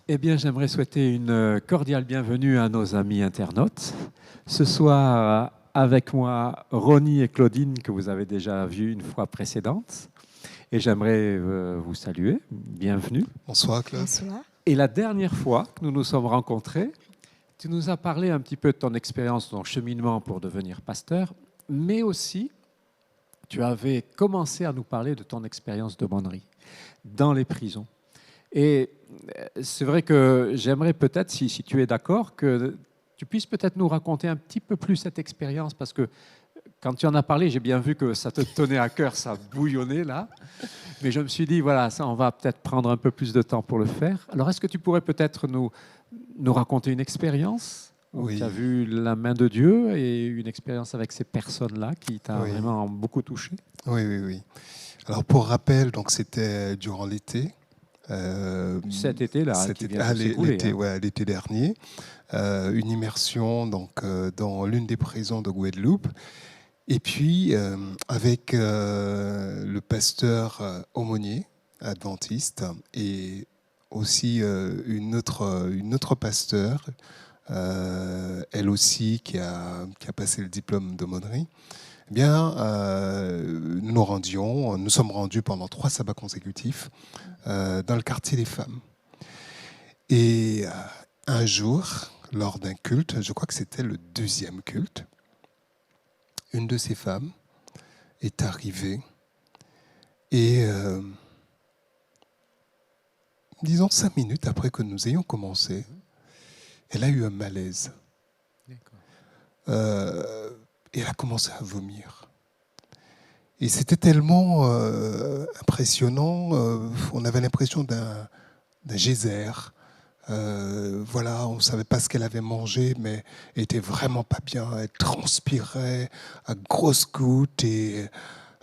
Eh bien, j'aimerais souhaiter une cordiale bienvenue à nos amis internautes. Ce soir, avec moi, Ronnie et Claudine, que vous avez déjà vus une fois précédente. Et j'aimerais vous saluer. Bienvenue. Bonsoir, Claude. Bonsoir. Et la dernière fois que nous nous sommes rencontrés, tu nous as parlé un petit peu de ton expérience, ton cheminement pour devenir pasteur, mais aussi, tu avais commencé à nous parler de ton expérience de bonnerie dans les prisons. Et c'est vrai que j'aimerais peut-être, si tu es d'accord, que tu puisses peut-être nous raconter un petit peu plus cette expérience, parce que quand tu en as parlé, j'ai bien vu que ça te tenait à cœur, ça bouillonnait là. Mais je me suis dit, voilà, ça, on va peut-être prendre un peu plus de temps pour le faire. Alors, est-ce que tu pourrais peut-être nous raconter une expérience où Oui. tu as vu la main de Dieu et une expérience avec ces personnes-là qui t'a Oui. vraiment beaucoup touché? Oui. Alors, pour rappel, donc c'était durant l'été. Cet été-là, qui vient de s'écouler, hein. L'été dernier. Une immersion donc, dans l'une des prisons de Guadeloupe. Et puis, avec le pasteur aumônier adventiste et aussi une autre pasteur, elle aussi qui a passé le diplôme d'aumônerie. Eh bien, nous sommes rendus pendant 3 sabbats consécutifs dans le quartier des femmes. Et un jour, lors d'un culte, je crois que c'était le 2e culte, une de ces femmes est arrivée et, disons 5 minutes après que nous ayons commencé, elle a eu un malaise. Et elle a commencé à vomir. Et c'était tellement impressionnant, on avait l'impression d'un geyser. Voilà, on ne savait pas ce qu'elle avait mangé, mais elle était vraiment pas bien. Elle transpirait à grosses gouttes et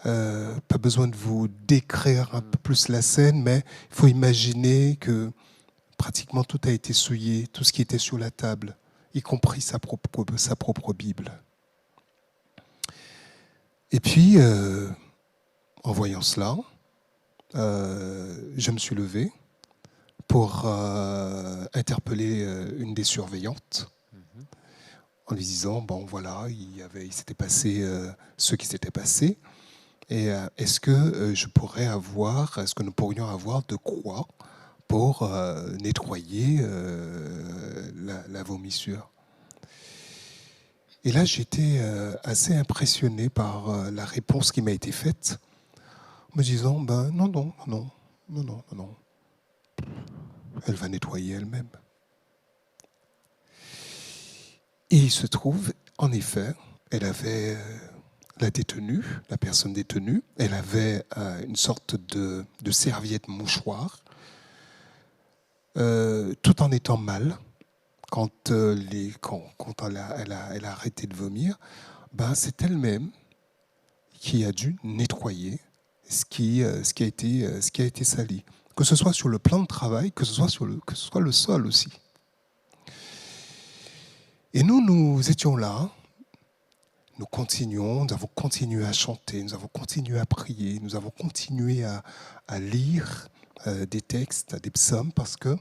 pas besoin de vous décrire un peu plus la scène, mais il faut imaginer que pratiquement tout a été souillé, tout ce qui était sur la table, y compris sa propre Bible. Et puis, en voyant cela, je me suis levé pour interpeller une des surveillantes en lui disant, bon voilà, il s'était passé ce qui s'était passé, et est-ce que nous pourrions avoir de quoi pour nettoyer la vomissure. Et là, j'étais assez impressionné par la réponse qui m'a été faite, me disant, non. Elle va nettoyer elle-même. Et il se trouve, en effet, elle avait la personne détenue, elle avait une sorte de serviette mouchoir, tout en étant mal. Quand elle a arrêté de vomir, c'est elle-même qui a dû nettoyer ce qui a été sali. Que ce soit sur le plan de travail, que ce soit le sol aussi. Et nous étions là, nous avons continué à chanter, nous avons continué à prier, nous avons continué à lire des textes, des psaumes, parce que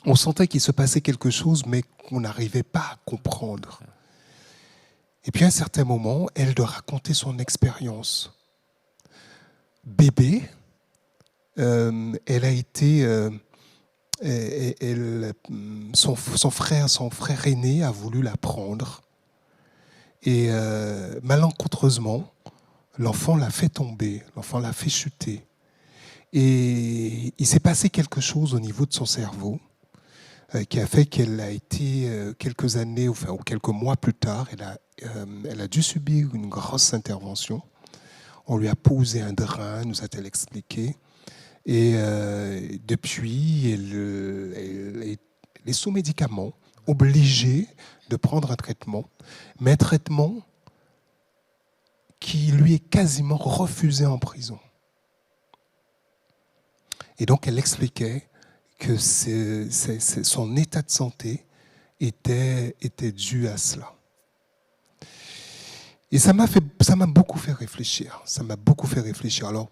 on sentait qu'il se passait quelque chose, mais qu'on n'arrivait pas à comprendre. Et puis à un certain moment, elle de raconter son expérience. Bébé, elle a été, son frère aîné a voulu la prendre. Et malencontreusement, l'enfant l'a fait tomber, l'enfant l'a fait chuter. Et il s'est passé quelque chose au niveau de son cerveau qui a fait qu'elle a été quelques années, ou quelques mois plus tard, elle a dû subir une grosse intervention. On lui a posé un drain, nous a-t-elle expliqué. Et depuis, elle est sous médicaments, obligée de prendre un traitement, mais un traitement qui lui est quasiment refusé en prison. Et donc elle expliquait que son état de santé était dû à cela. Et ça m'a beaucoup fait réfléchir. Ça m'a beaucoup fait réfléchir. Alors,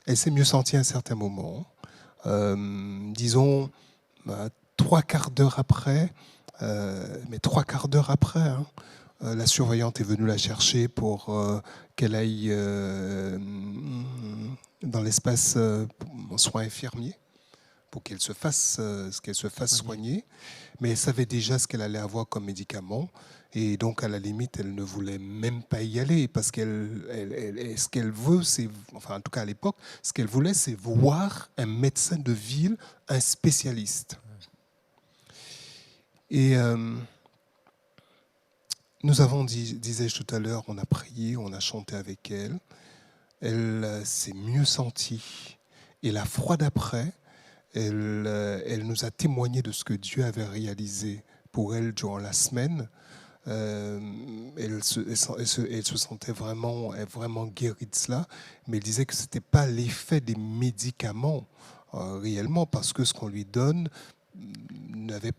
elle s'est mieux sentie à un certain moment. Disons, 3/4 d'heure après, mais 3/4 d'heure après, hein, la surveillante est venue la chercher pour qu'elle aille dans l'espace soins infirmiers, pour qu'elle se fasse soigner. Mais elle savait déjà ce qu'elle allait avoir comme médicament. Et donc, à la limite, elle ne voulait même pas y aller parce ce qu'elle veut, c'est, enfin, en tout cas à l'époque, ce qu'elle voulait, c'est voir un médecin de ville, un spécialiste. Et nous avons, disais-je tout à l'heure, on a prié, on a chanté avec elle. Elle s'est mieux sentie. Et la fois d'après, elle nous a témoigné de ce que Dieu avait réalisé pour elle durant la semaine. Elle se sentait vraiment guérie de cela, mais elle disait que ce n'était pas l'effet des médicaments réellement, parce que ce qu'on lui donne ne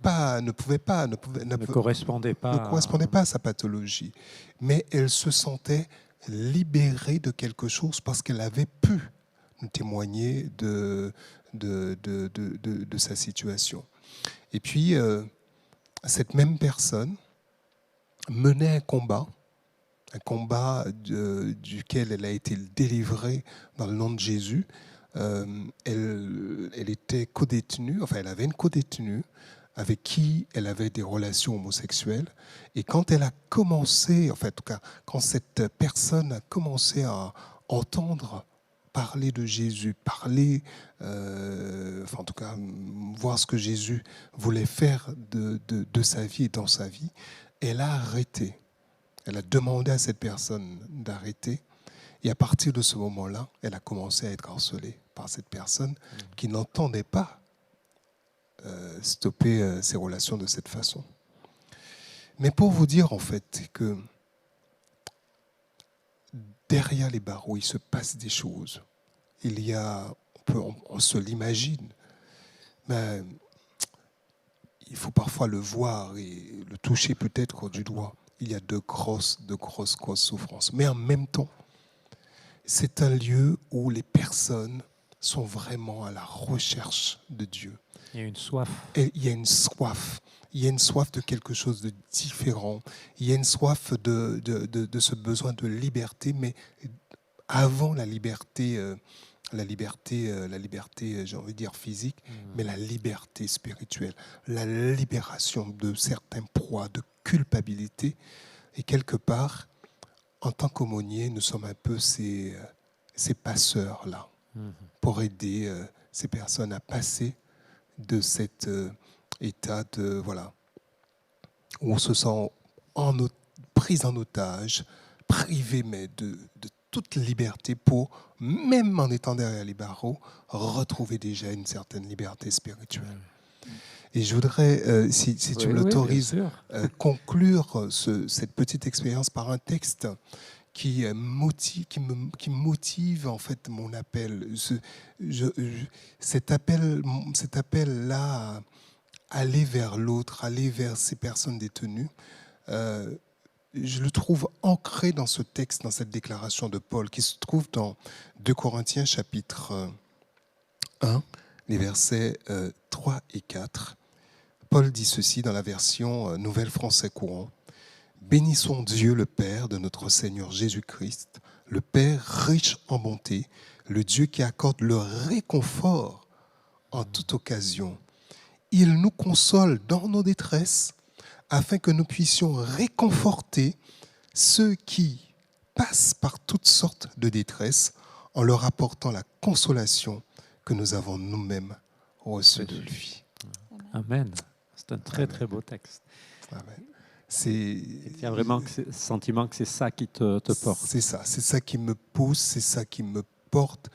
correspondait pas à sa pathologie. Mais elle se sentait libérée de quelque chose parce qu'elle avait pu nous témoigner de sa situation. Et puis, cette même personne menait un combat duquel elle a été délivrée dans le nom de Jésus. Elle était codétenue, enfin elle avait une codétenue avec qui elle avait des relations homosexuelles. Et quand elle a commencé, enfin en tout cas, quand cette personne a commencé à entendre parler de Jésus, enfin en tout cas, voir ce que Jésus voulait faire de sa vie et dans sa vie, elle a arrêté. Elle a demandé à cette personne d'arrêter. Et à partir de ce moment-là, elle a commencé à être harcelée par cette personne qui n'entendait pas stopper ses relations de cette façon. Mais pour vous dire en fait que derrière les barreaux, il se passe des choses. Il y a, on se l'imagine, mais il faut parfois le voir et le toucher peut-être du doigt. Il y a de grosses souffrances. Mais en même temps, c'est un lieu où les personnes sont vraiment à la recherche de Dieu. Il y a une soif. Et il y a une soif. Il y a une soif de quelque chose de différent. Il y a une soif de ce besoin de liberté, mais avant la liberté, j'ai envie de dire physique, mais la liberté spirituelle, la libération de certains poids, de culpabilité. Et quelque part, en tant qu'aumônier, nous sommes un peu ces passeurs-là pour aider ces personnes à passer de cet état de, voilà, où on se sent pris en otage, privé mais de toute liberté pour, même en étant derrière les barreaux, retrouver déjà une certaine liberté spirituelle. Et je voudrais, si tu me l'autorises, conclure cette petite expérience par un texte qui motive en fait mon appel. Cet appel-là, aller vers l'autre, aller vers ces personnes détenues, je le trouve ancré dans ce texte, dans cette déclaration de Paul, qui se trouve dans 2 Corinthiens chapitre 1, les versets 3 et 4. Paul dit ceci dans la version Nouvelle Français Courant. « Bénissons Dieu le Père de notre Seigneur Jésus-Christ, le Père riche en bonté, le Dieu qui accorde le réconfort en toute occasion. Il nous console dans nos détresses, afin que nous puissions réconforter ceux qui passent par toutes sortes de détresse en leur apportant la consolation que nous avons nous-mêmes reçue de lui. » Amen. C'est un très, très beau texte. Amen. Il y a vraiment ce sentiment que c'est ça qui te porte. C'est ça qui me pousse, c'est ça qui me porte.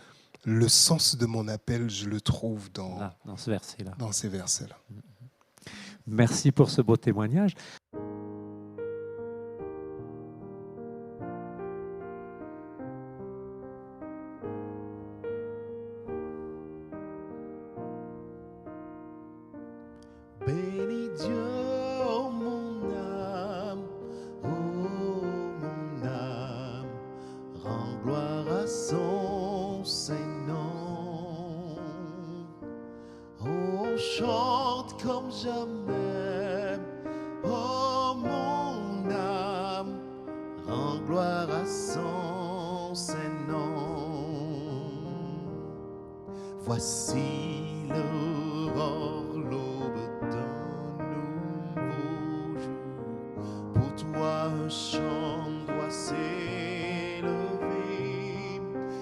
Le sens de mon appel, je le trouve dans ce verset-là. Dans ces versets-là. Merci pour ce beau témoignage. comme jamais. Oh mon âme, rends gloire à son Saint-Nom. Voici l'aurore, l'aube d'un nouveau jour. Pour toi un chant doit s'élever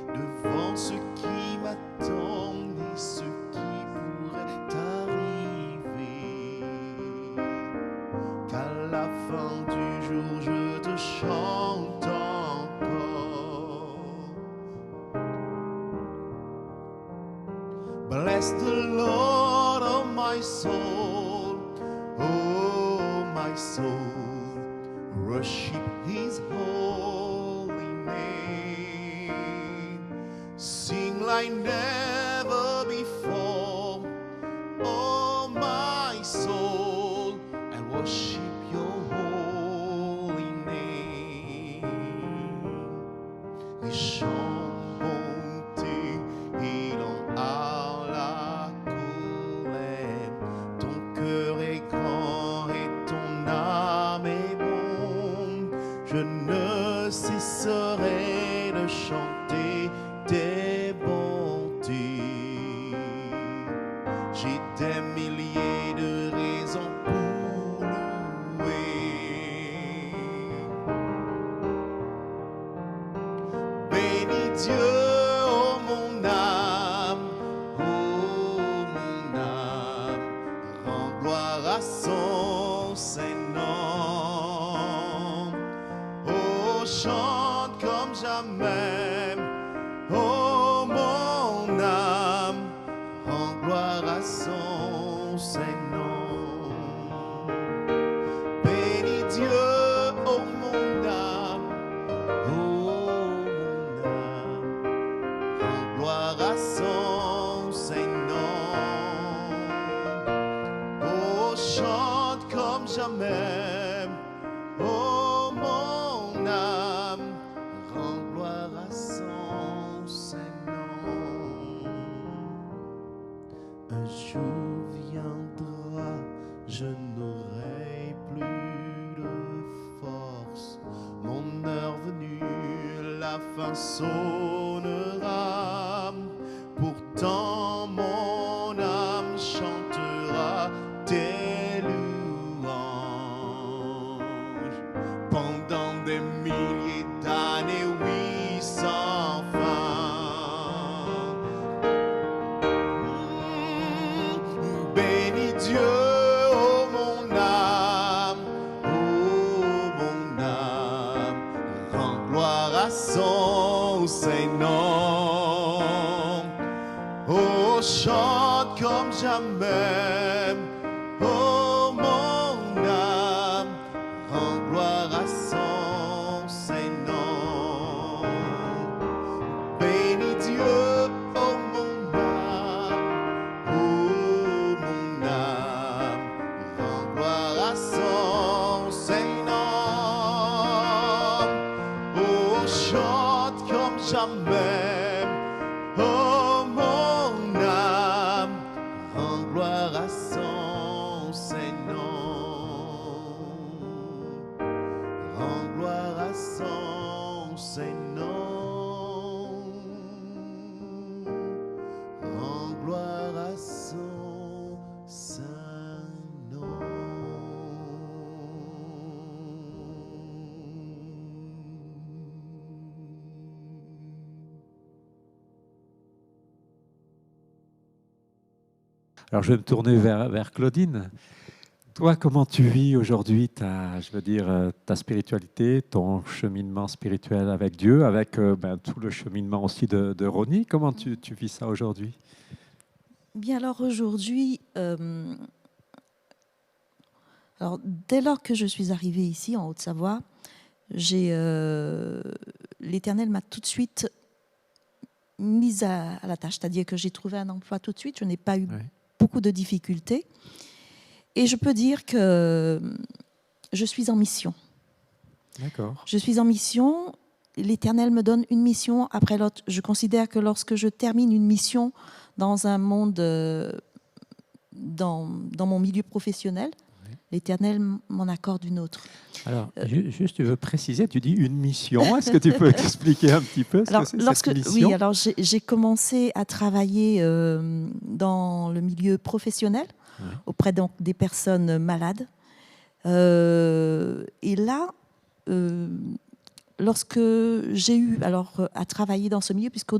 devant ce qui m'attend et ce qui pourrait arriver. Qu'à la fin du jour je te chante encore. Bless the Lord, oh my soul, oh my soul, worship His holy name. Sing like never before, oh my soul, and worship Your holy name. Les chants bonté et l'on a la colère. Ton cœur est grand et ton âme est bon. Je ne cesserai de chanter tes bontés. J'ai des milliers de raisons pour louer. Bénis Dieu, oh mon âme, rends gloire à son Saint-Nom. Oh, chante comme jamais, oh mon âme, rends gloire à son Saint-Nom. Bénis Dieu, oh mon âme, rends gloire à son Saint-Nom. Oh, chante comme jamais, oh mon âme, rends gloire à son Saint-Nom. Un jour viendra, je n'aurai plus de force. Mon heure venue, la fin sonnera. Pourtant mon âme chantera tes louanges. Pendant des milliers d'années, oui, sans fin. Bénis Dieu, oh mon âme, rends gloire à son Saint-Nom. Oh, chante comme jamais, oh mon âme, rends gloire à son Saint-Nom. Bénis Dieu, oh mon âme, rends gloire à son Saint-Nom. Oh, chante comme jamais, oh mon âme, rends gloire à son Saint-Nom. Rends gloire à son Saint-Nom. Rends gloire à son Saint-Nom. Alors je vais me tourner vers Claudine. Toi, comment tu vis aujourd'hui ta spiritualité, ton cheminement spirituel avec Dieu, avec tout le cheminement aussi de Ronnie? Comment tu vis ça aujourd'hui? Bien alors aujourd'hui, dès lors que je suis arrivée ici en Haute-Savoie, l'Éternel m'a tout de suite mise à la tâche, c'est-à-dire que j'ai trouvé un emploi tout de suite, je n'ai pas eu beaucoup de difficultés. Et je peux dire que je suis en mission. D'accord. Je suis en mission. L'Éternel me donne une mission après l'autre. Je considère que lorsque je termine une mission dans un monde dans mon milieu professionnel, l'Éternel m'en accorde une autre. Alors, juste, tu veux préciser, tu dis une mission. Est-ce que tu peux expliquer un petit peu ce que c'est cette mission? Oui, alors j'ai commencé à travailler dans le milieu professionnel, auprès donc des personnes malades. Et là, lorsque j'ai eu à travailler dans ce milieu, puisque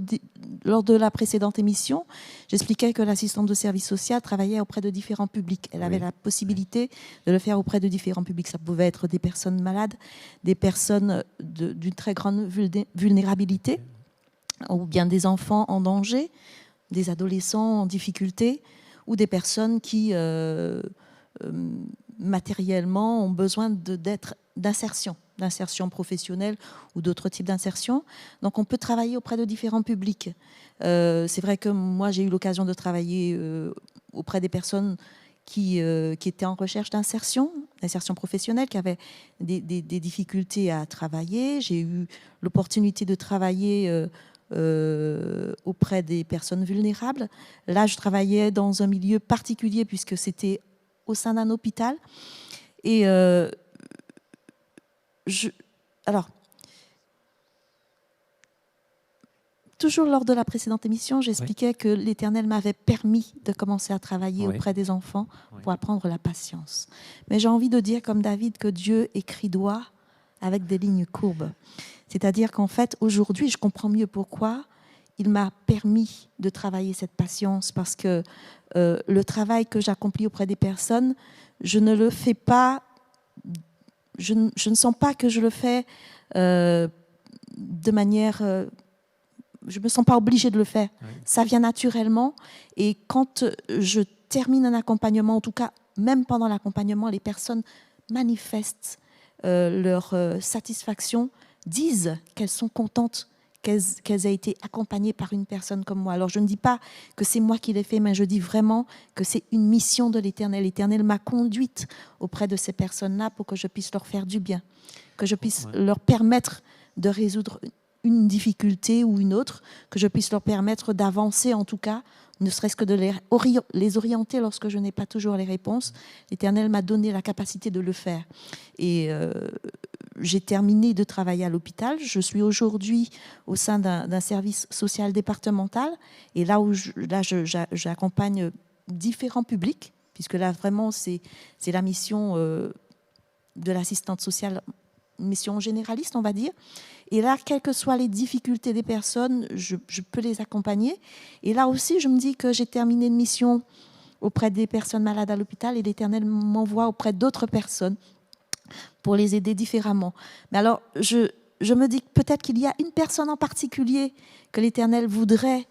lors de la précédente émission, j'expliquais que l'assistante de service social travaillait auprès de différents publics. Elle avait la possibilité de le faire auprès de différents publics. Ça pouvait être des personnes malades, des personnes d'une très grande vulnérabilité, ou bien des enfants en danger, des adolescents en difficulté, ou des personnes qui matériellement ont besoin d'insertion professionnelle ou d'autres types d'insertion. Donc on peut travailler auprès de différents publics. C'est vrai que moi j'ai eu l'occasion de travailler auprès des personnes qui étaient en recherche d'insertion professionnelle, qui avaient des difficultés à travailler. J'ai eu l'opportunité de travailler auprès des personnes vulnérables. Là, je travaillais dans un milieu particulier puisque c'était au sein d'un hôpital. Et toujours lors de la précédente émission, j'expliquais que l'Éternel m'avait permis de commencer à travailler auprès des enfants pour apprendre la patience. Mais j'ai envie de dire, comme David, que Dieu écrit doigt avec des lignes courbes. C'est-à-dire qu'en fait, aujourd'hui, je comprends mieux pourquoi il m'a permis de travailler cette patience, parce que le travail que j'accomplis auprès des personnes, je ne le fais pas, je ne sens pas que je le fais de manière... je ne me sens pas obligée de le faire. Ça vient naturellement. Et quand je termine un accompagnement, en tout cas, même pendant l'accompagnement, les personnes manifestent leur satisfaction, disent qu'elles sont contentes qu'elles aient été accompagnées par une personne comme moi. Alors, je ne dis pas que c'est moi qui l'ai fait, mais je dis vraiment que c'est une mission de l'Éternel. L'Éternel m'a conduite auprès de ces personnes-là pour que je puisse leur faire du bien, que je puisse leur permettre de résoudre une difficulté ou une autre, que je puisse leur permettre d'avancer, en tout cas, ne serait-ce que de les orienter lorsque je n'ai pas toujours les réponses. L'Éternel m'a donné la capacité de le faire. Et j'ai terminé de travailler à l'hôpital. Je suis aujourd'hui au sein d'un service social départemental. Et là où j'accompagne différents publics, puisque là, vraiment, c'est la mission de l'assistante sociale, mission généraliste, on va dire. Et là, quelles que soient les difficultés des personnes, je peux les accompagner. Et là aussi, je me dis que j'ai terminé une mission auprès des personnes malades à l'hôpital et l'Éternel m'envoie auprès d'autres personnes pour les aider différemment. Mais alors, je me dis que peut-être qu'il y a une personne en particulier que l'Éternel voudrait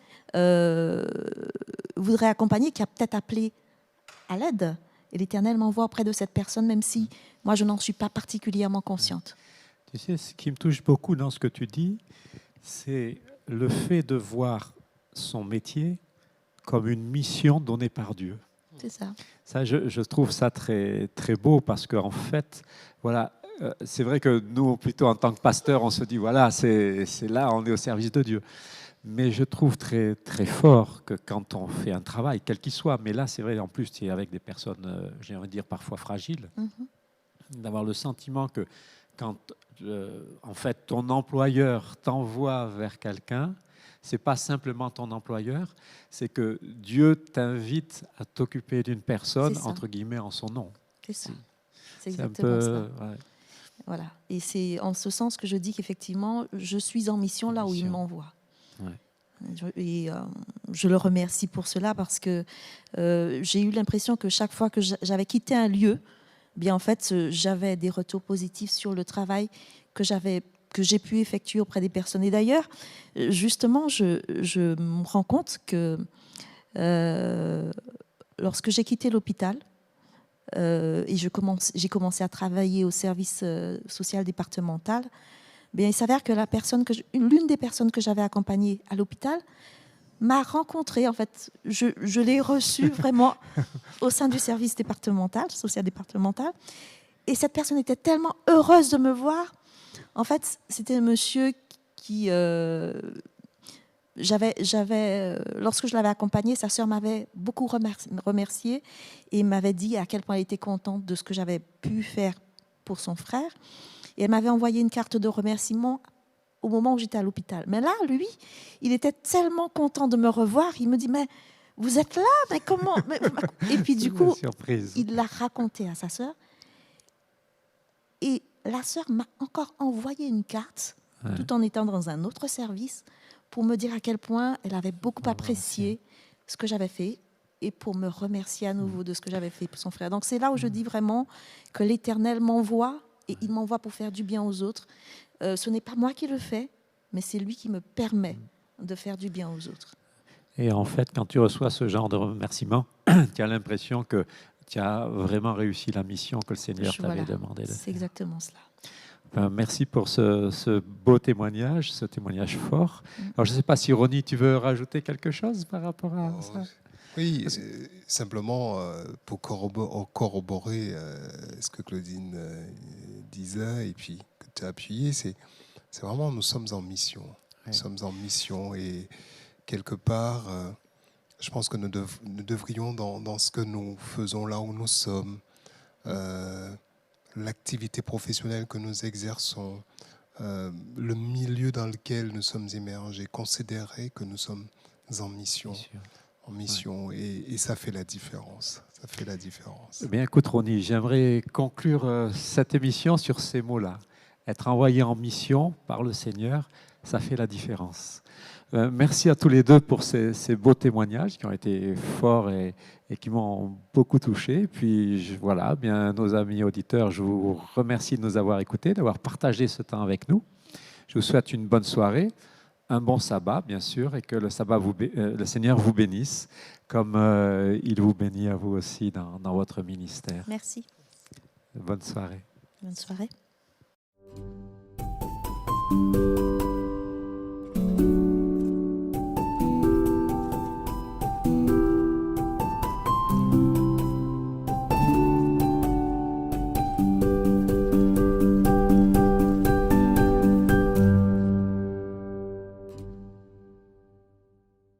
accompagner, qui a peut-être appelé à l'aide. Et l'Éternel m'envoie auprès de cette personne, même si moi, je n'en suis pas particulièrement consciente. Tu sais, ce qui me touche beaucoup dans ce que tu dis, c'est le fait de voir son métier comme une mission donnée par Dieu. C'est ça. Ça, je trouve ça très, très beau parce qu'en fait, voilà, c'est vrai que nous, plutôt en tant que pasteurs, on se dit, voilà, c'est là, on est au service de Dieu. Mais je trouve très, très fort que quand on fait un travail, quel qu'il soit, mais là, c'est vrai, en plus, tu es avec des personnes, j'ai envie de dire, parfois fragiles, d'avoir le sentiment que quand, en fait, ton employeur t'envoie vers quelqu'un, c'est pas simplement ton employeur, c'est que Dieu t'invite à t'occuper d'une personne, entre guillemets, en son nom. C'est ça. C'est exactement ça. Ouais. Voilà. Et c'est en ce sens que je dis qu'effectivement, je suis en mission là où il m'envoie. Ouais. Et je le remercie pour cela parce que j'ai eu l'impression que chaque fois que j'avais quitté un lieu, bien en fait, j'avais des retours positifs sur le travail que j'ai pu effectuer auprès des personnes. Et d'ailleurs, justement, je me rends compte que lorsque j'ai quitté l'hôpital et j'ai commencé à travailler au service social départemental, bien, il s'avère que l'une des personnes que j'avais accompagnées à l'hôpital m'a rencontrée. En fait, je l'ai reçue vraiment au sein du service départemental, social départemental. Et cette personne était tellement heureuse de me voir. En fait, c'était un monsieur qui... lorsque je l'avais accompagnée, sa sœur m'avait beaucoup remercié et m'avait dit à quel point elle était contente de ce que j'avais pu faire pour son frère. Et elle m'avait envoyé une carte de remerciement au moment où j'étais à l'hôpital. Mais là, lui, il était tellement content de me revoir. Il me dit, mais vous êtes là, mais comment? Et puis du coup, il l'a raconté à sa sœur. Et la sœur m'a encore envoyé une carte, tout en étant dans un autre service, pour me dire à quel point elle avait beaucoup apprécié ce que j'avais fait et pour me remercier à nouveau de ce que j'avais fait pour son frère. Donc c'est là où je dis vraiment que l'Éternel m'envoie et il m'envoie pour faire du bien aux autres. Ce n'est pas moi qui le fais, mais c'est lui qui me permet de faire du bien aux autres. Et en fait, quand tu reçois ce genre de remerciement, tu as l'impression que tu as vraiment réussi la mission que le Seigneur t'avait demandé de faire. C'est exactement cela. Enfin, merci pour ce beau témoignage, ce témoignage fort. Alors, je ne sais pas si Ronnie, tu veux rajouter quelque chose par rapport à ça? Oui, simplement pour corroborer ce que Claudine disait et puis que tu as appuyé, c'est vraiment nous sommes en mission. Nous sommes en mission et quelque part, je pense que nous devrions, dans ce que nous faisons là où nous sommes, l'activité professionnelle que nous exerçons, le milieu dans lequel nous sommes immergés, considérer que nous sommes en mission. En mission, et ça fait la différence. Ça fait la différence. Eh bien, écoute, Ronnie, j'aimerais conclure cette émission sur ces mots-là. Être envoyé en mission par le Seigneur, ça fait la différence. Merci à tous les deux pour ces beaux témoignages qui ont été forts et qui m'ont beaucoup touché. Puis voilà, bien, nos amis auditeurs, je vous remercie de nous avoir écoutés, d'avoir partagé ce temps avec nous. Je vous souhaite une bonne soirée, un bon sabbat, bien sûr, et que le Seigneur vous bénisse, comme il vous bénit à vous aussi dans votre ministère. Merci. Bonne soirée. Bonne soirée.